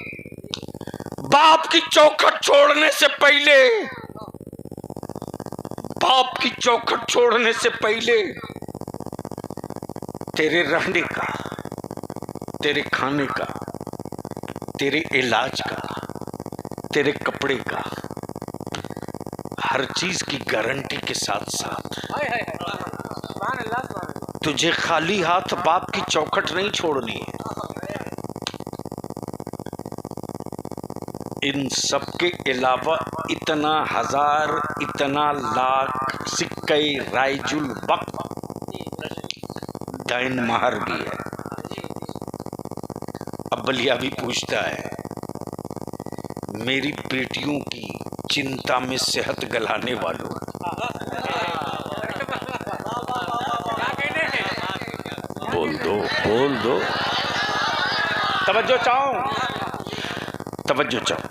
बाप की चौखट छोड़ने से पहले, बाप की चौखट छोड़ने से पहले तेरे रहने का, तेरे खाने का, तेरे इलाज का, तेरे कपड़े का, हर चीज की गारंटी के साथ साथ तुझे खाली हाथ बाप की चौखट नहीं छोड़नी है। इन सब के अलावा इतना हजार, इतना लाख सिक्के राइजुल वक्त दैन महर भी है। अब बलिया भी पूछता है, मेरी बेटियों की चिंता में सेहत गलाने वालों, बोल दो, बोल दो, तवज्जो चाहो, तवज्जो चाहो।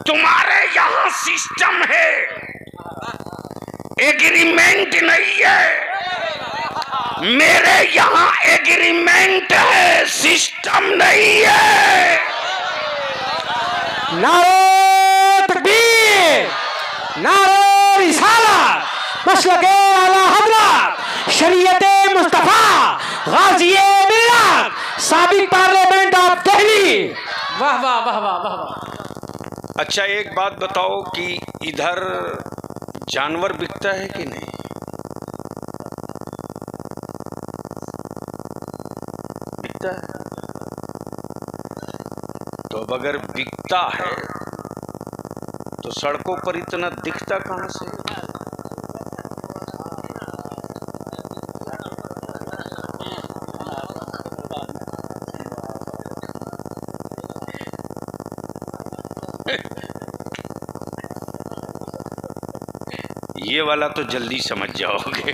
तुम्हारे यहां सिस्टम है, एग्रीमेंट नहीं है। मेरे यहां एग्रीमेंट है, सिस्टम नहीं है। नारे तकबीर, नारे रिसालत, मसलके आला हज़रत, शरीयते मुस्तफा, गाज़िए मिल्लत, साबिक पार्लियामेंट ऑफ दिल्ली। वाह वाह वाह वाह वाह वाह। अच्छा एक बात बताओ कि इधर जानवर बिकता है कि नहीं? बिकता है। तो अब अगर बिकता है तो सड़कों पर इतना दिखता कहां से? ये वाला तो जल्दी समझ जाओगे।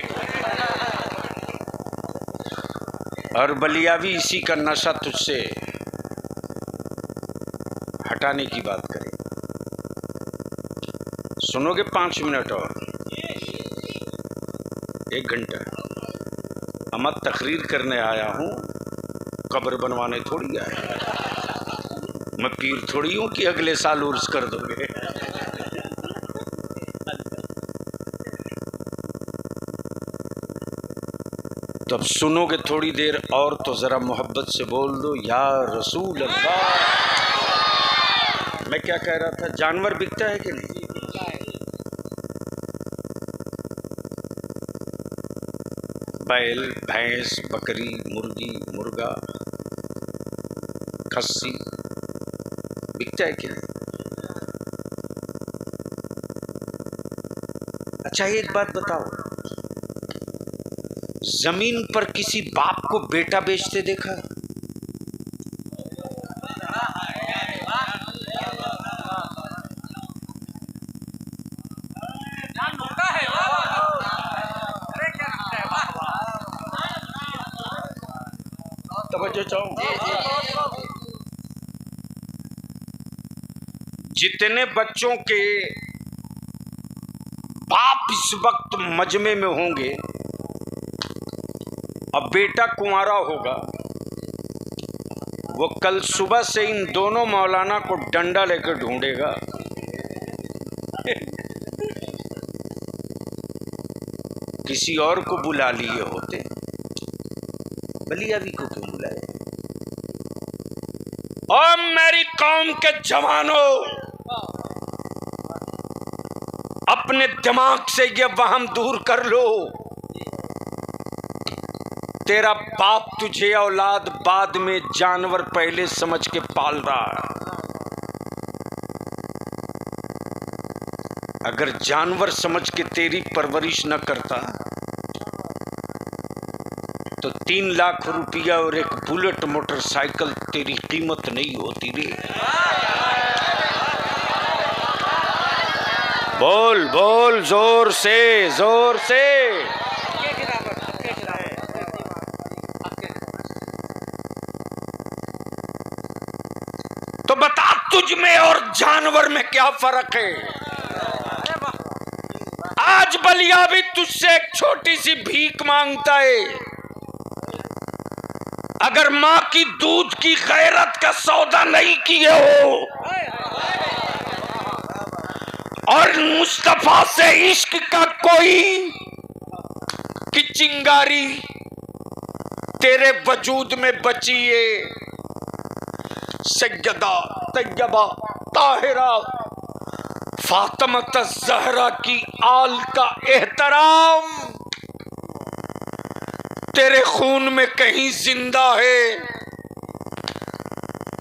और बलिया भी इसी का नशा तुझसे हटाने की बात करे। सुनोगे 5 मिनट और 1 घंटा? मैं तकरीर करने आया हूं, कब्र बनवाने थोड़ी आया। मैं पीर थोड़ी हूं कि अगले साल उर्स कर दोगे। तो अब सुनोगे थोड़ी देर और तो जरा मोहब्बत से बोल दो, या रसूल अल्लाह। मैं क्या कह रहा था, जानवर बिकता है कि नहीं? बैल, भैंस, बकरी, मुर्गी, मुर्गा, खस्सी बिकता है कि नहीं? अच्छा एक बात बताओ, जमीन पर किसी बाप को बेटा बेचते देखा? तवज्जो चाहो। जितने बच्चों के बाप इस वक्त मजमे में होंगे, अब बेटा कुंवारा होगा, वो कल सुबह से इन दोनों मौलाना को डंडा लेकर ढूंढेगा। किसी और को बुला लिए होते, बलियावी को क्यों बुलाए? और मेरी कौम के जवानों, अपने दिमाग से ये वहम दूर कर लो, तेरा बाप तुझे औलाद बाद में जानवर पहले समझ के पाल रहा है। अगर जानवर समझ के तेरी परवरिश न करता तो 3 लाख रुपया और एक बुलेट मोटरसाइकिल तेरी कीमत नहीं होती रे। बोल बोल जोर से, जोर से। तो बता, तुझ में और जानवर में क्या फर्क है? आज बलिया भी तुझसे एक छोटी सी भीख मांगता है, अगर माँ की दूध की गैरत का सौदा नहीं किए हो और मुस्तफा से इश्क का कोई की चिंगारी तेरे वजूद में बची है, सैयदा तैयबा ताहिरा फातिमा ज़हरा की आल का एहतराम तेरे खून में कहीं जिंदा है,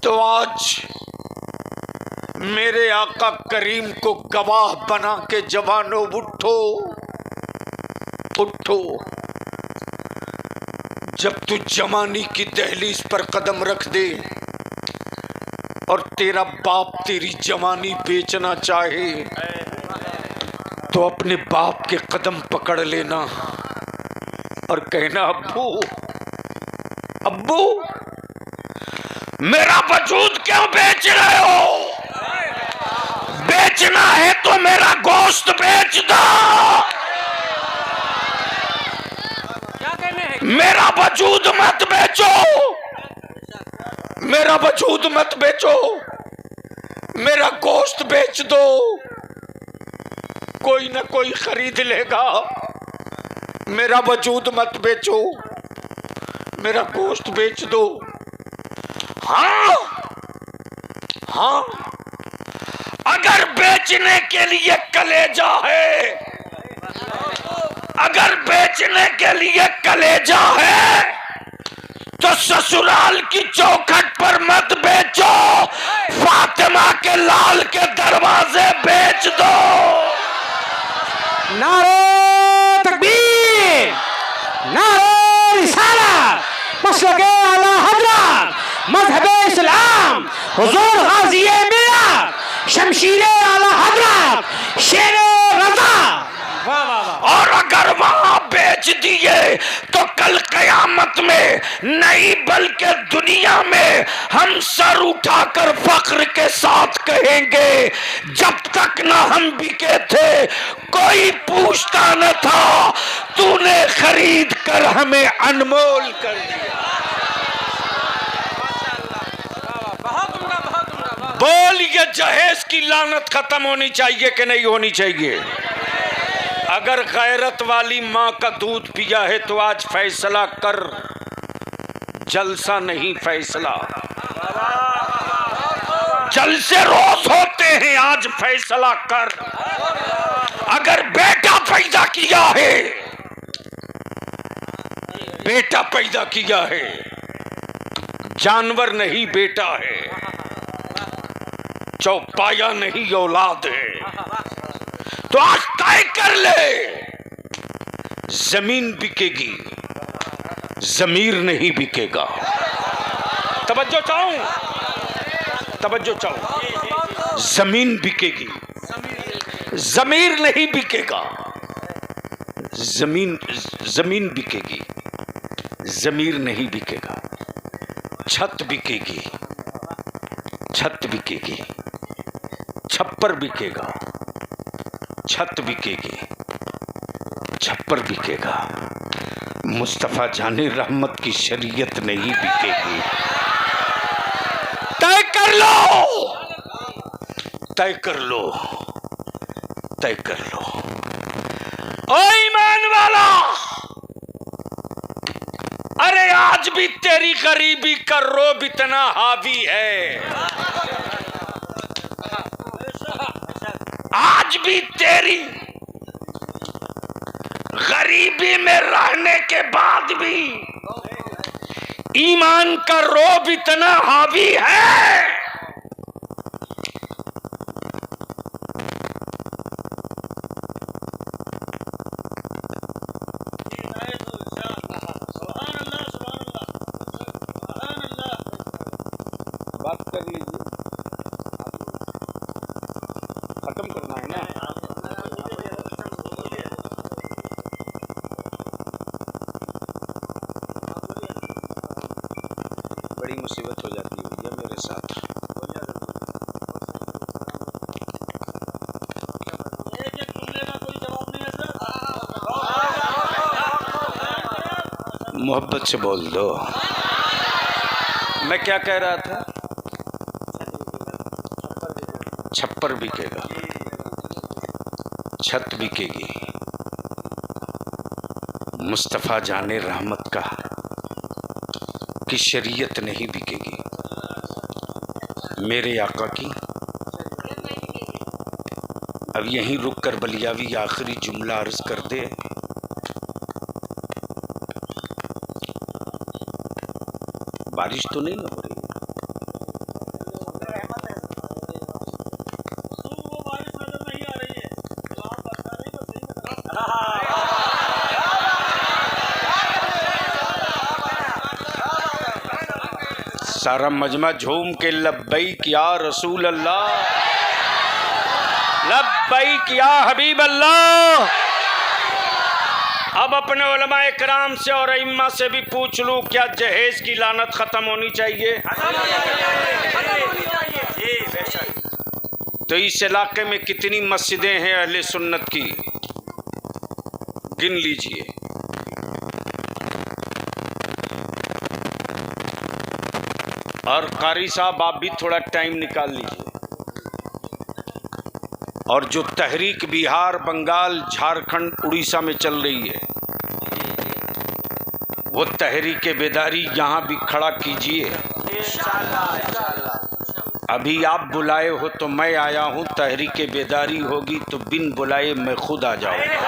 तो आज मेरे आका करीम को गवाह बना के जवानों उठो उठो। जब तू जवानी की दहलीज पर कदम रख दे और तेरा बाप तेरी जवानी बेचना चाहे तो अपने बाप के कदम पकड़ लेना और कहना, अब्बू अब्बू मेरा वजूद क्यों बेच रहे हो? बेचना है तो मेरा गोश्त बेच दो। मेरा वजूद मत बेचो, मेरा वजूद मत बेचो, मेरा गोश्त बेच दो, कोई ना कोई खरीद लेगा। मेरा वजूद मत बेचो, मेरा गोश्त बेच दो। हाँ हाँ, अगर बेचने के लिए कलेजा है, अगर बेचने के लिए कलेजा है तो ससुराल की चौखट पर मत बेचो, फातिमा के लाल के दरवाजे बेच दो। नारे तकबीर, नारे रिसालत, मसलके आला हज़रत, मज़हबे इस्लाम, हुज़ूर गाज़ी मिल्लत, शमशीरे आला हज़रत, शेरे रज़ा। वाह वाह वाह। और अगर वहां बेच दिए तो कल कयामत में नहीं बल्कि दुनिया में हम सर उठाकर फख्र के साथ कहेंगे, जब तक ना हम बिके थे कोई पूछता न था, तूने खरीद कर हमें अनमोल कर दिया। बोल, ये जहेज की लानत खत्म होनी चाहिए कि नहीं होनी चाहिए? अगर गैरत वाली माँ का दूध पिया है तो आज फैसला कर, जलसा नहीं फैसला। जलसे रोज होते हैं, आज फैसला कर। अगर बेटा पैदा किया है, बेटा पैदा किया है, जानवर नहीं बेटा है, चौपाया नहीं औलाद है, तो आज तय कर ले, जमीन बिकेगी, जमीर नहीं बिकेगा। तवज्जो चाहूं, तवज्जो चाहूं, जमीन बिकेगी, जमीर नहीं बिकेगा। जमीन बिकेगी, जमीर नहीं बिकेगा। छत बिकेगी, छत बिकेगी, छप्पर बिकेगा, छत बिकेगी, छप्पर बिकेगा। मुस्तफा जाने रहमत की शरीयत नहीं बिकेगी। तय कर लो, तय कर लो, तय कर लो। ओ ईमान वाला, अरे आज भी तेरी गरीबी का रोब इतना हावी है, आज भी तेरी गरीबी में रहने के बाद भी ईमान का रोब इतना हावी है। बात कर लीजिए, खत्म करना है ना। बड़ी मुसीबत हो जाती है भैया मेरे साथ। मोहब्बत से बोल दो। मैं क्या कह रहा था? छप्पर बिकेगा, छत बिकेगी, मुस्तफ़ा जाने रहमत का कि शरीयत नहीं बिकेगी। मेरे आका की अब यहीं रुक कर बलियावी आखिरी जुमला अर्ज कर दे। बारिश तो नहीं हो रही? सारा मजमा झूम के लब्बैक या रसूल अल्लाह, लब्बैक या हबीब अल्लाह। अब अपने उलमाए किराम से और इम्मा से भी पूछ लूं, क्या जहेज की लानत खत्म होनी चाहिए? तो इस इलाके में कितनी मस्जिदें हैं अहले सुन्नत की, गिन लीजिए। और कारी साहब आप भी थोड़ा टाइम निकाल लीजिए। और जो तहरीक बिहार, बंगाल, झारखंड, उड़ीसा में चल रही है, वो तहरीक बेदारी यहाँ भी खड़ा कीजिए। अभी आप बुलाए हो तो मैं आया हूँ, तहरीक बेदारी होगी तो बिन बुलाए मैं खुद आ जाऊँगा।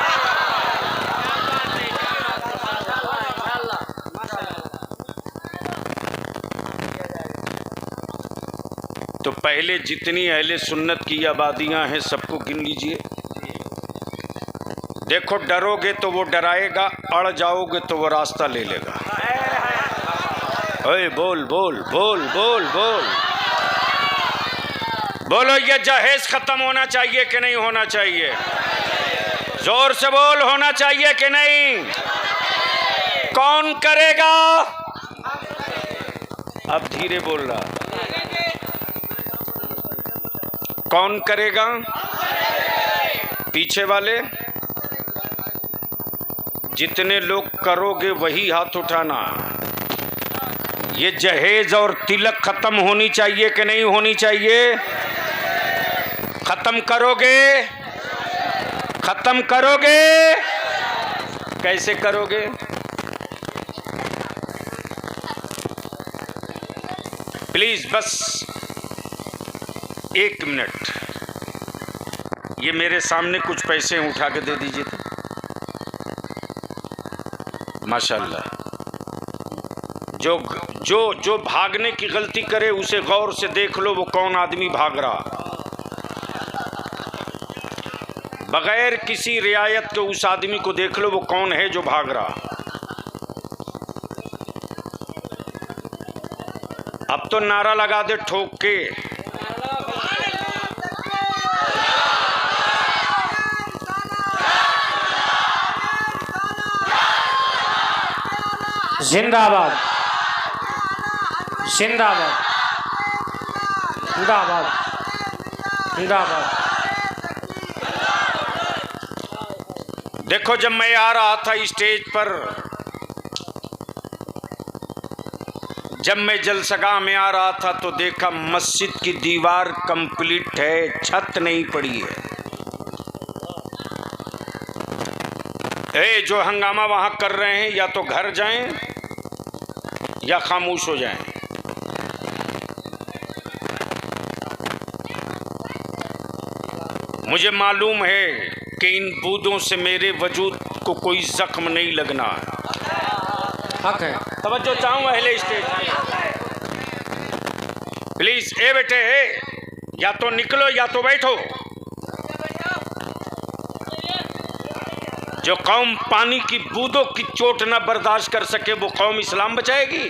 तो पहले जितनी अहले सुन्नत की आबादियां हैं सबको गिन लीजिए। देखो, डरोगे तो वो डराएगा, अड़ जाओगे तो वो रास्ता ले लेगा। ओए बोल बोल बोल बोल बोल बोलो, ये जहेज खत्म होना चाहिए कि नहीं होना चाहिए? जोर से बोल, होना चाहिए कि नहीं? कौन करेगा? अब धीरे बोल रहा, कौन करेगा? पीछे वाले जितने लोग करोगे वही हाथ उठाना। ये जहेज और तिलक खत्म होनी चाहिए कि नहीं होनी चाहिए? खत्म करोगे? खत्म करोगे? कैसे करोगे? प्लीज बस 1 मिनट, ये मेरे सामने कुछ पैसे उठा के दे दीजिए तो। माशाल्लाह। जो जो जो भागने की गलती करे उसे गौर से देख लो, वो कौन आदमी भाग रहा। बगैर किसी रियायत के उस आदमी को देख लो, वो कौन है जो भाग रहा। अब तो नारा लगा दे ठोक के, जिंदाबाद जिंदाबाद जिंदाबाद जिंदाबाद। देखो, जब मैं आ रहा था स्टेज पर, जब मैं जलसगाह में आ रहा था तो देखा मस्जिद की दीवार कंप्लीट है, छत नहीं पड़ी है। जो हंगामा वहां कर रहे हैं या तो घर जाएं या खामोश हो जाएं। मुझे मालूम है कि इन बूंदों से मेरे वजूद को कोई जख्म नहीं लगना। हक है। तवज्जो चाहूँ अहले स्टेज, प्लीज। ए बेटे, या तो निकलो या तो बैठो। जो कौम पानी की बूंदों की चोट न बर्दाश्त कर सके, वो कौम इस्लाम बचाएगी?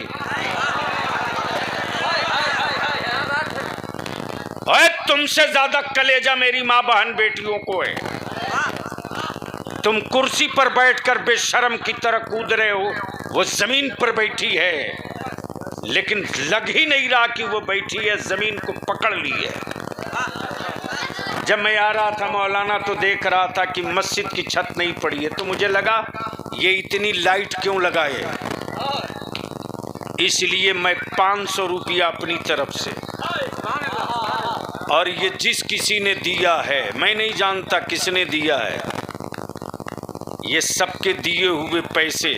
ओए, तुमसे ज्यादा कलेजा मेरी माँ बहन बेटियों को है। तुम कुर्सी पर बैठकर बेशर्म की तरह कूद रहे हो, वो जमीन पर बैठी है, लेकिन लग ही नहीं रहा कि वो बैठी है, जमीन को पकड़ ली है। जब मैं आ रहा था मौलाना तो देख रहा था कि मस्जिद की छत नहीं पड़ी है, तो मुझे लगा ये इतनी लाइट क्यों लगाए। इसलिए मैं 500 रुपया अपनी तरफ से, और ये जिस किसी ने दिया है, मैं नहीं जानता किसने दिया है, ये सबके दिए हुए पैसे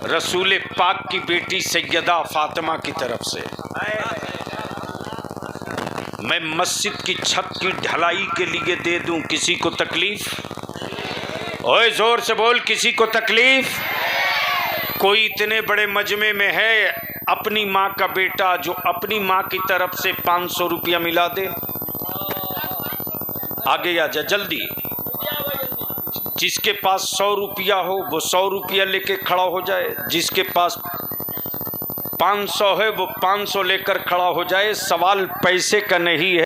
रसूल पाक की बेटी सैयदा फातिमा की तरफ से। मैं मस्जिद की छत की ढलाई के लिए दे दूं, किसी को तकलीफ? ओए जोर से बोल, किसी को तकलीफ? कोई इतने बड़े मजमे में है अपनी माँ का बेटा जो अपनी माँ की तरफ से 500 रुपया मिला दे? आगे आ जा जल्दी। जिसके पास 100 रुपया हो वो 100 रुपया लेके खड़ा हो जाए, जिसके पास 500 है वो 500 लेकर खड़ा हो जाए। सवाल पैसे का नहीं है।